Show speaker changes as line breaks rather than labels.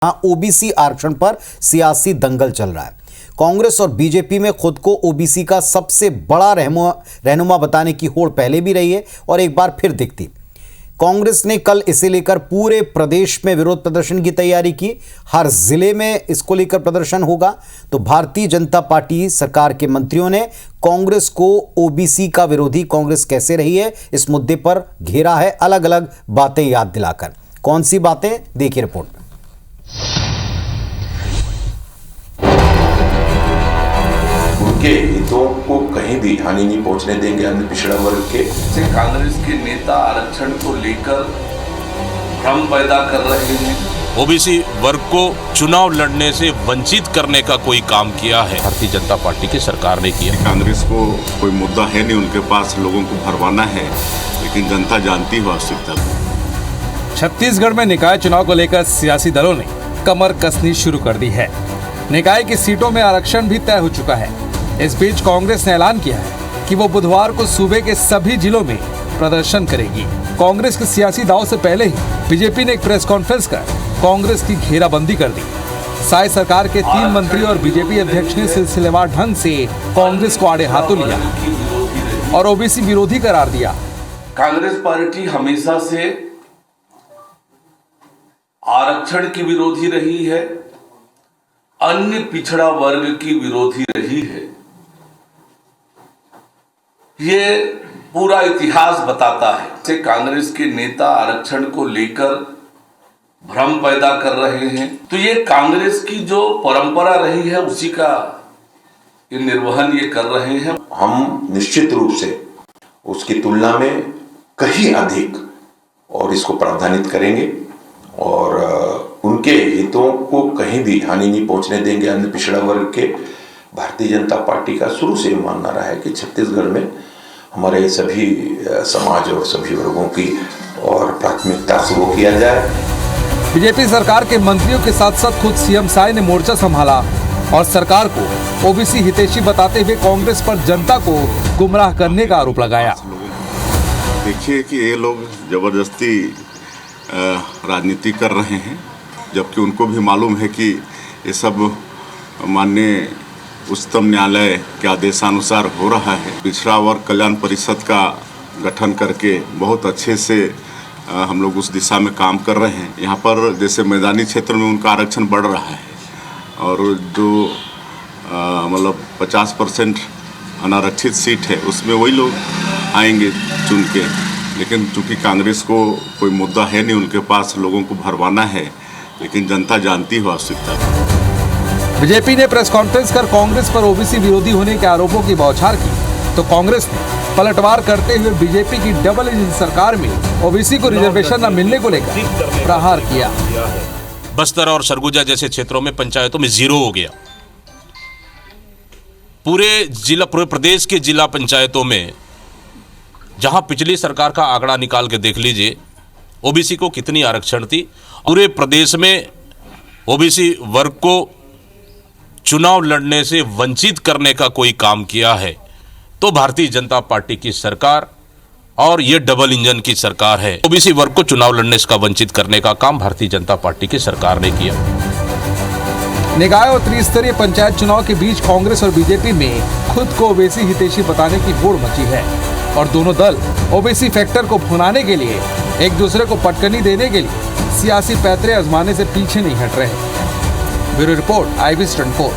OBC आरक्षण पर सियासी दंगल चल रहा है। कांग्रेस और बीजेपी में खुद को ओबीसी का सबसे बड़ा रहनुमा बताने की होड़ पहले भी रही है और एक बार फिर दिखती। कांग्रेस ने कल इसे लेकर पूरे प्रदेश में विरोध प्रदर्शन की तैयारी की। हर जिले में इसको लेकर प्रदर्शन होगा। तो भारतीय जनता पार्टी सरकार के मंत्रियों ने कांग्रेस को ओबीसी का विरोधी कांग्रेस कैसे रही है इस मुद्दे पर घेरा है, अलग अलग बातें याद दिलाकर। कौन सी बातें, देखिए रिपोर्ट में।
उनके हितों को कहीं भी हानि नहीं पहुंचने देंगे अन्य पिछड़ा वर्ग के।
कांग्रेस के नेता आरक्षण को लेकर भ्रम पैदा कर रहे हैं।
ओबीसी वर्ग को चुनाव लड़ने से वंचित करने का कोई काम किया है भारतीय जनता पार्टी की सरकार ने किया।
कांग्रेस को कोई मुद्दा है नहीं उनके पास, लोगों को भरवाना है, लेकिन जनता जानती है वास्तविकता को।
छत्तीसगढ़ में निकाय चुनाव को लेकर सियासी दलों ने कमर कसनी शुरू कर दी है। निकाय की सीटों में आरक्षण भी तय हो चुका है। इस बीच कांग्रेस ने ऐलान किया है कि वो बुधवार को सूबे के सभी जिलों में प्रदर्शन करेगी। कांग्रेस के सियासी दाव से पहले ही बीजेपी ने एक प्रेस कॉन्फ्रेंस कर कांग्रेस की घेराबंदी कर दी। साय सरकार के 3 मंत्री और बीजेपी अध्यक्ष ने सिलसिलेवार ढंग से कांग्रेस को आड़े हाथों लिया और ओबीसी विरोधी करार दिया।
कांग्रेस पार्टी हमेशा से आरक्षण की विरोधी रही है, अन्य पिछड़ा वर्ग की विरोधी रही है। ये पूरा इतिहास बताता है कि कांग्रेस के नेता आरक्षण को लेकर भ्रम पैदा कर रहे हैं। तो ये कांग्रेस की जो परंपरा रही है उसी का ये निर्वहन ये कर रहे हैं।
हम निश्चित रूप से उसकी तुलना में कहीं अधिक और इसको प्रावधानित करेंगे और उनके हितों को कहीं भी हानि नहीं पहुंचने देंगे अन्य पिछड़ा वर्ग के। भारतीय जनता पार्टी का शुरू से मानना रहा है कि छत्तीसगढ़ में हमारे सभी समाज और सभी वर्गों की और प्राथमिकता से वो किया जाए।
बीजेपी सरकार के मंत्रियों के साथ साथ खुद सीएम साय ने मोर्चा संभाला और सरकार को ओबीसी हितैषी बताते हुए कांग्रेस पर जनता को गुमराह करने का आरोप लगाया।
देखिए कि ये लोग जबरदस्ती राजनीति कर रहे हैं, जबकि उनको भी मालूम है कि ये सब माननीय उच्चतम न्यायालय के आदेशानुसार हो रहा है। पिछड़ा वर्ग कल्याण परिषद का गठन करके बहुत अच्छे से हम लोग उस दिशा में काम कर रहे हैं। यहाँ पर जैसे मैदानी क्षेत्र में उनका आरक्षण बढ़ रहा है और जो मतलब 50% अनारक्षित सीट है उसमें वही लोग आएंगे चुन के। लेकिन चूंकि कांग्रेस को कोई मुद्दा है नहीं उनके पास, लोगों को भरवाना है, लेकिन जनता जानती है वास्तविकता को।
बीजेपी ने प्रेस कॉन्फ्रेंस कर कांग्रेस पर ओबीसी विरोधी होने के आरोपों की बौछार की, तो कांग्रेस ने पलटवार करते हुए बीजेपी की डबल इंजन सरकार में ओबीसी को रिजर्वेशन न मिलने को लेकर प्रहार किया।
बस्तर और सरगुजा जैसे क्षेत्रों में पंचायतों में 0 हो गया। पूरे प्रदेश के जिला पंचायतों में जहां पिछली सरकार का आंकड़ा निकाल के देख लीजिए ओबीसी को कितनी आरक्षण थी। पूरे प्रदेश में ओबीसी वर्ग को चुनाव लड़ने से वंचित करने का कोई काम किया है तो भारतीय जनता पार्टी की सरकार और ये डबल इंजन की सरकार है। ओबीसी वर्ग को चुनाव लड़ने से वंचित करने का काम भारतीय जनता पार्टी की सरकार ने किया।
निकाय और त्रिस्तरीय पंचायत चुनाव के बीच कांग्रेस और बीजेपी में खुद को ओबीसी हितैषी बताने की होड़ मची है और दोनों दल ओबीसी फैक्टर को भुनाने के लिए, एक दूसरे को पटकनी देने के लिए सियासी पैतरे आजमाने से पीछे नहीं हट रहे। Bureau report, IBS 24।